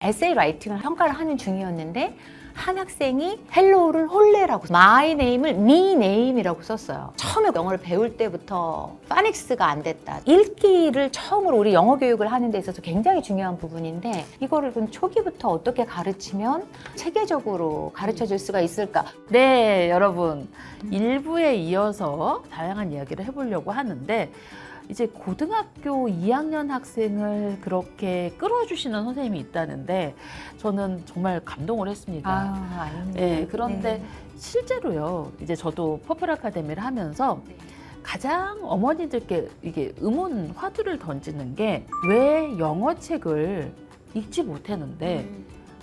에세이 라이팅을 평가를 하는 중이었는데 한 학생이 헬로우를 홀레라고 마이 네임을 미 네임이라고 썼어요. 처음에 영어를 배울 때부터 파닉스가 안 됐다. 읽기를 처음으로 우리 영어 교육을 하는 데 있어서 굉장히 중요한 부분인데 이거를 그럼 초기부터 어떻게 가르치면 체계적으로 가르쳐 줄 수가 있을까? 네, 여러분. 일부에 이어서 다양한 이야기를 해보려고 하는데 이제 고등학교 2학년 학생을 그렇게 끌어주시는 선생님이 있다는데 저는 정말 감동을 했습니다. 아닙니다. 네, 그런데 네. 실제로요. 이제 저도 퍼플 아카데미를 하면서 가장 어머니들께 이게 의문 화두를 던지는 게 왜 영어 책을 읽지 못했는데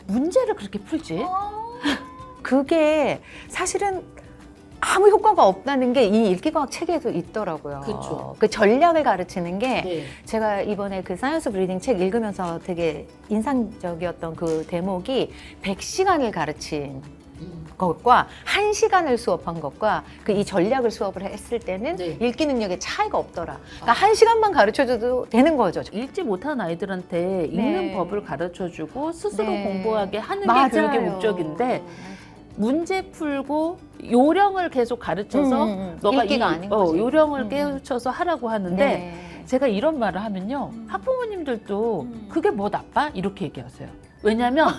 문제를 그렇게 풀지? 그게 사실은 아무 효과가 없다는 게 이 읽기과학 책에도 있더라고요. 그쵸. 그 전략을 가르치는 게 네. 제가 이번에 그 사이언스 오브 리딩 책 읽으면서 되게 인상적이었던 그 대목이 100시간을 가르친 것과 1시간을 수업한 것과 그 이 전략을 수업을 했을 때는 네. 읽기 능력에 차이가 없더라. 그러니까 1시간만 가르쳐줘도 되는 거죠. 읽지 못한 아이들한테 읽는 네. 법을 가르쳐주고 스스로 네. 공부하게 하는 게 맞아요. 교육의 목적인데 문제 풀고 요령을 계속 가르쳐서 너가 읽기가 아닌 거지. 요령을 깨우쳐서 하라고 하는데 네. 제가 이런 말을 하면요 학부모님들도 그게 뭐 나빠? 이렇게 얘기하세요. 왜냐면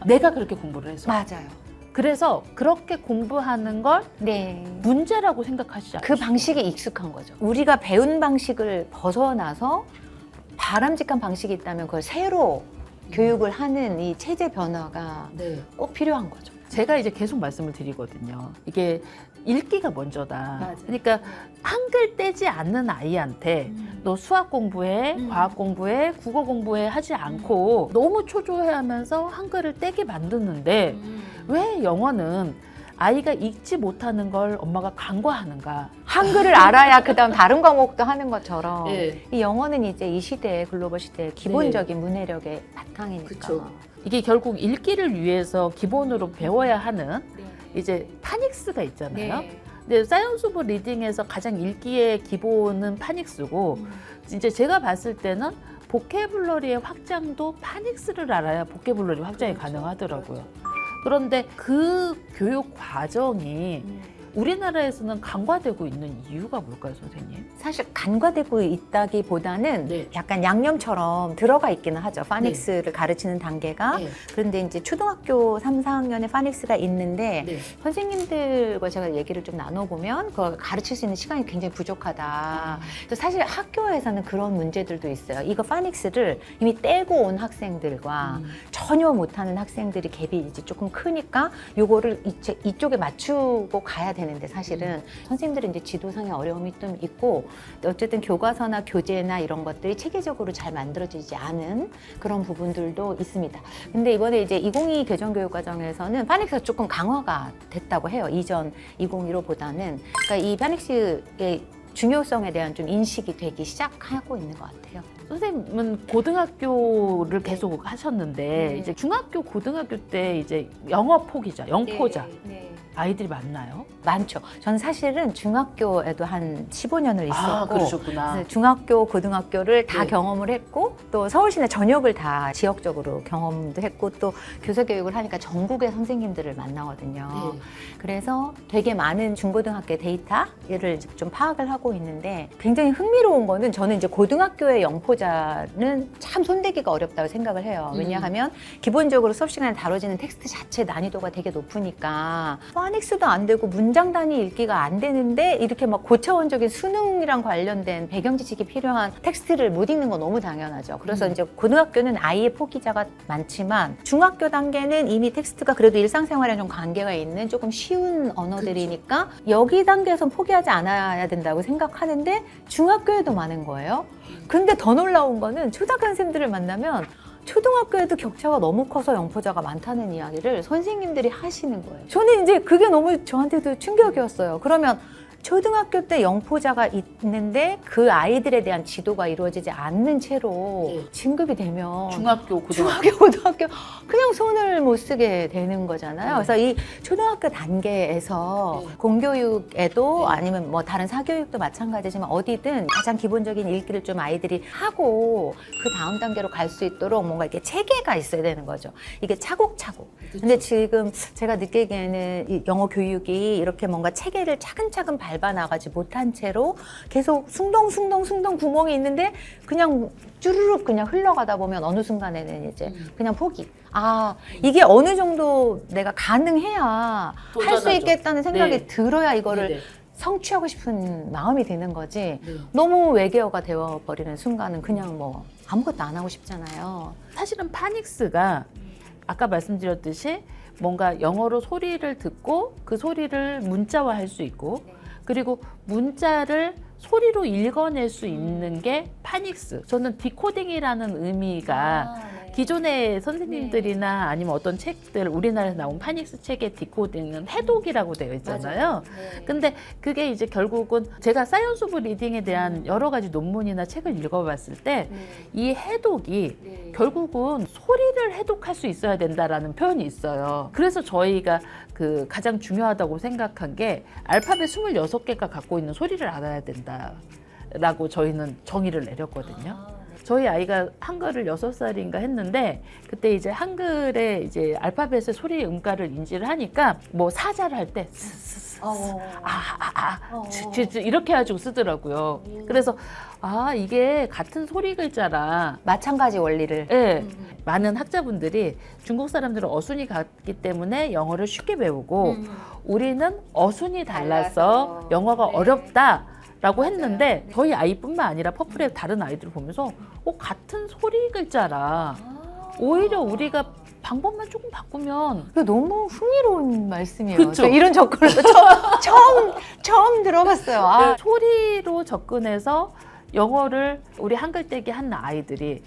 내가 그렇게 공부를 해서 맞아요. 그래서 그렇게 공부하는 걸 네. 문제라고 생각하시지 않아요. 그 방식이 익숙한 거죠. 우리가 배운 방식을 벗어나서 바람직한 방식이 있다면 그걸 새로 교육을 하는 이 체제 변화가 네. 꼭 필요한 거죠. 제가 이제 계속 말씀을 드리거든요. 이게 읽기가 먼저다. 맞아요. 그러니까 한글 떼지 않는 아이한테 너 수학 공부해, 과학 공부해, 국어 공부해 하지 않고 너무 초조해하면서 한글을 떼게 만드는데 왜 영어는 아이가 읽지 못하는 걸 엄마가 간과하는가? 한글을 알아야 그다음 다른 과목도 하는 것처럼 네. 이 영어는 이제 이 시대의 글로벌 시대의 기본적인 문해력의 바탕이니까. 그쵸. 이게 결국 읽기를 위해서 기본으로 배워야 하는 이제 파닉스가 있잖아요. 네. 근데 사이언스 오브 리딩에서 가장 읽기의 기본은 파닉스고 이제 제가 봤을 때는 보케블러리의 확장도 파닉스를 알아야 보케블러리 확장이 가능하더라고요. 그런데 그 교육 과정이 우리나라에서는 간과되고 있는 이유가 뭘까요, 선생님? 사실 간과되고 있다기보다는 네. 약간 양념처럼 들어가 있기는 하죠. 파닉스를 가르치는 단계가. 네. 그런데 이제 초등학교 3, 4학년에 파닉스가 있는데 네. 선생님들과 제가 얘기를 좀 나눠보면 그걸 가르칠 수 있는 시간이 굉장히 부족하다. 그래서 사실 학교에서는 그런 문제들도 있어요. 이거 파닉스를 이미 떼고 온 학생들과 전혀 못하는 학생들이 갭이 이제 조금 크니까 요거를 이쪽에 맞추고 가야 되는데 사실은 선생님들은 이제 지도상의 어려움이 좀 있고 어쨌든 교과서나 교재나 이런 것들이 체계적으로 잘 만들어지지 않은 그런 부분들도 있습니다. 근데 이번에 이제 2022 교정교육과정에서는 파닉스가 조금 강화가 됐다고 해요. 이전 2015보다는. 그러니까 이 파닉스의 중요성에 대한 좀 인식이 되기 시작하고 있는 것 같아요. 선생님은 고등학교를 계속 하셨는데 이제 중학교, 고등학교 때 이제 영어 포기자, 영포자 아이들이 많나요? 많죠. 저는 사실은 중학교에도 한 15년을 있었고 그러셨구나. 그래서 중학교, 고등학교를 다 네. 경험을 했고 또 서울시내 전역을 다 지역적으로 경험도 했고 또 교사교육을 하니까 전국의 선생님들을 만나거든요. 네. 그래서 되게 많은 중고등학교 데이터를 좀 파악을 하고 있는데 굉장히 흥미로운 거는 저는 이제 고등학교의 영포자는 참 손대기가 어렵다고 생각을 해요. 왜냐하면 기본적으로 수업 시간에 다뤄지는 텍스트 자체 난이도가 되게 높으니까 파닉스도 안 되고 문장 단위 읽기가 안 되는데 이렇게 막 고차원적인 수능이랑 관련된 배경 지식이 필요한 텍스트를 못 읽는 건 너무 당연하죠. 그래서 이제 고등학교는 아이의 포기자가 많지만 중학교 단계는 이미 텍스트가 그래도 일상생활에 좀 관계가 있는 조금 쉬운 언어들이니까 여기 단계에선 포기하지 않아야 된다고 생각하는데 중학교에도 많은 거예요. 근데 더 놀라운 거는 초등학교 선생님들을 만나면 초등학교에도 격차가 너무 커서 영포자가 많다는 이야기를 선생님들이 하시는 거예요. 저는 이제 그게 너무 저한테도 충격이었어요. 그러면 초등학교 때 영포자가 있는데 그 아이들에 대한 지도가 이루어지지 않는 채로 네. 진급이 되면 중학교, 고등학교 그냥 손을 못 쓰게 되는 거잖아요. 네. 그래서 이 초등학교 단계에서 네. 공교육에도 네. 아니면 뭐 다른 사교육도 마찬가지지만 어디든 가장 기본적인 읽기를 좀 아이들이 하고 그 다음 단계로 갈 수 있도록 뭔가 이렇게 체계가 있어야 되는 거죠. 이게 차곡차곡. 근데 지금 제가 느끼기에는 이 영어 교육이 이렇게 뭔가 체계를 차근차근 밟아나가지 못한 채로 계속 숭덩 구멍이 있는데 그냥 쭈르륵 그냥 흘러가다 보면 어느 순간에는 이제 그냥 포기. 아, 이게 어느 정도 내가 가능해야 할 수 도전하죠. 있겠다는 생각이 네. 들어야 이거를 네네. 성취하고 싶은 마음이 드는 거지. 네. 너무 외계어가 되어버리는 순간은 그냥 뭐 아무것도 안 하고 싶잖아요. 사실은 파닉스가 아까 말씀드렸듯이 뭔가 영어로 소리를 듣고 그 소리를 문자화할 수 있고 그리고 문자를 소리로 읽어낼 수 있는 게 파닉스. 저는 디코딩이라는 의미가 기존의 선생님들이나 아니면 어떤 책들 우리나라에서 나온 파닉스 책의 디코딩은 해독이라고 되어 있잖아요. 근데 그게 이제 결국은 제가 사이언스 오브 리딩에 대한 여러 가지 논문이나 책을 읽어봤을 때 이 해독이 결국은 소리를 해독할 수 있어야 된다라는 표현이 있어요. 그래서 저희가 그 가장 중요하다고 생각한 게 알파벳 26개가 갖고 있는 소리를 알아야 된다라고 저희는 정의를 내렸거든요. 저희 아이가 한글을 6살인가 했는데 그때 이제 한글에 이제 알파벳의 소리 음가를 인지를 하니까 뭐 사자를 할 때 이렇게 해가지고 쓰더라고요. 그래서 아 이게 같은 소리 글자라 마찬가지 원리를. 네, 많은 학자분들이 중국 사람들은 어순이 같기 때문에 영어를 쉽게 배우고 우리는 어순이 달라서 영어가 어렵다라고 했는데 저희 아이뿐만 아니라 퍼플의 다른 아이들을 보면서 같은 소리 글자라 오히려 우리가 방법만 조금 바꾸면 이거 너무 흥미로운 말씀이에요. 그쵸? 저 이런 접근을 처음 들어봤어요. 아, 소리로 접근해서 영어를 우리 한글 떼기 한 아이들이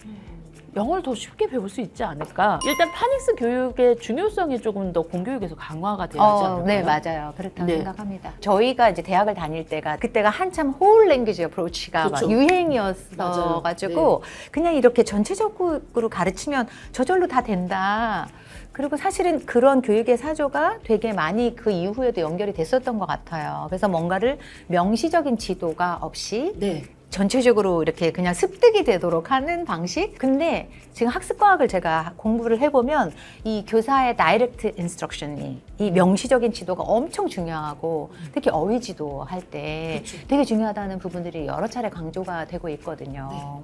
영어를 더 쉽게 배울 수 있지 않을까. 일단 파닉스 교육의 중요성이 조금 더 공교육에서 강화가 돼야 하지 않을까요? 네, 맞아요. 그렇다고 네. 생각합니다. 저희가 이제 대학을 다닐 때가 그때가 한참 홀 랭귀지 어프로치가 막 그쵸. 유행이었어 가지고 그냥 이렇게 전체적으로 가르치면 저절로 다 된다. 그리고 사실은 그런 교육의 사조가 되게 많이 그 이후에도 연결이 됐었던 것 같아요. 그래서 뭔가를 명시적인 지도가 없이 네. 전체적으로 이렇게 그냥 습득이 되도록 하는 방식? 근데 지금 학습과학을 제가 공부를 해보면 이 교사의 다이렉트 인스트럭션이 이 명시적인 지도가 엄청 중요하고 특히 어휘 지도 할 때 되게 중요하다는 부분들이 여러 차례 강조가 되고 있거든요.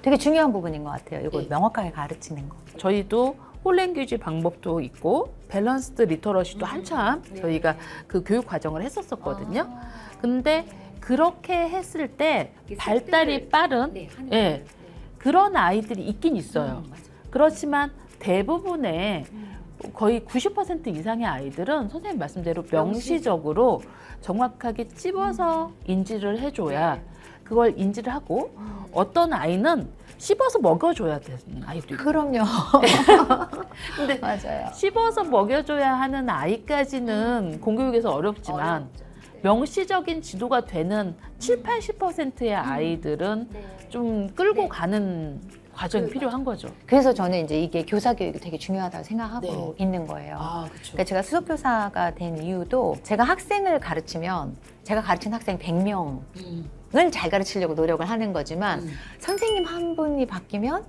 되게 중요한 부분인 것 같아요. 이거 네. 명확하게 가르치는 거. 저희도 홀랭귀지 방법도 있고 밸런스드 리터러시도 한참 저희가 그 교육 과정을 했었었거든요. 근데 그렇게 했을 때 발달이 빠른 그런 아이들이 있긴 있어요. 그렇지만 대부분의 거의 90% 이상의 아이들은 선생님 말씀대로 명시적으로 정확하게 찝어서 인지를 해줘야 그걸 인지를 하고 어떤 아이는 씹어서 먹여줘야 되는 아이도 있고 그럼요. 근데 맞아요. 씹어서 먹여줘야 하는 아이까지는 공교육에서 어렵지만 명시적인 지도가 되는 7, 80%의 아이들은 좀 끌고 가는 과정이 필요한 거죠. 그래서 저는 이제 이게 교사 교육이 되게 중요하다고 생각하고 있는 거예요. 그렇죠. 그러니까 제가 수석교사가 된 이유도 제가 학생을 가르치면 제가 가르친 학생 100명을 잘 가르치려고 노력을 하는 거지만 선생님 한 분이 바뀌면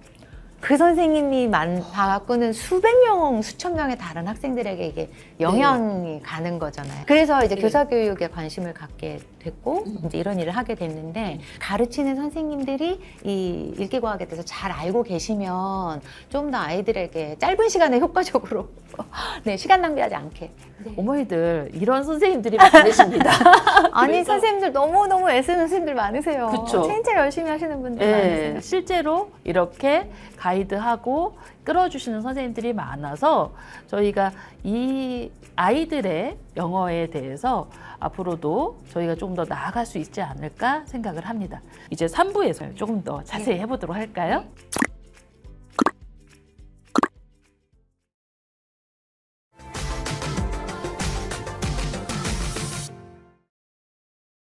그 선생님이 바꾸는 수백 명, 수천 명의 다른 학생들에게 이게 영향이 가는 거잖아요. 그래서 이제 교사 교육에 관심을 갖게 됐고 이제 이런 일을 하게 됐는데 가르치는 선생님들이 이 읽기과학에 대해서 잘 알고 계시면 좀 더 아이들에게 짧은 시간에 효과적으로 시간 낭비하지 않게. 어머니들 이런 선생님들이 많으십니다. 아니 선생님들 너무너무 애쓰는 선생님들 많으세요. 그쵸. 진짜 열심히 하시는 분들 많으세요. 실제로 이렇게 가이드하고 끌어주시는 선생님들이 많아서 저희가 이 아이들의 영어에 대해서 앞으로도 저희가 조금 더 나아갈 수 있지 않을까 생각을 합니다. 이제 3부에서 조금 더 자세히 해보도록 할까요?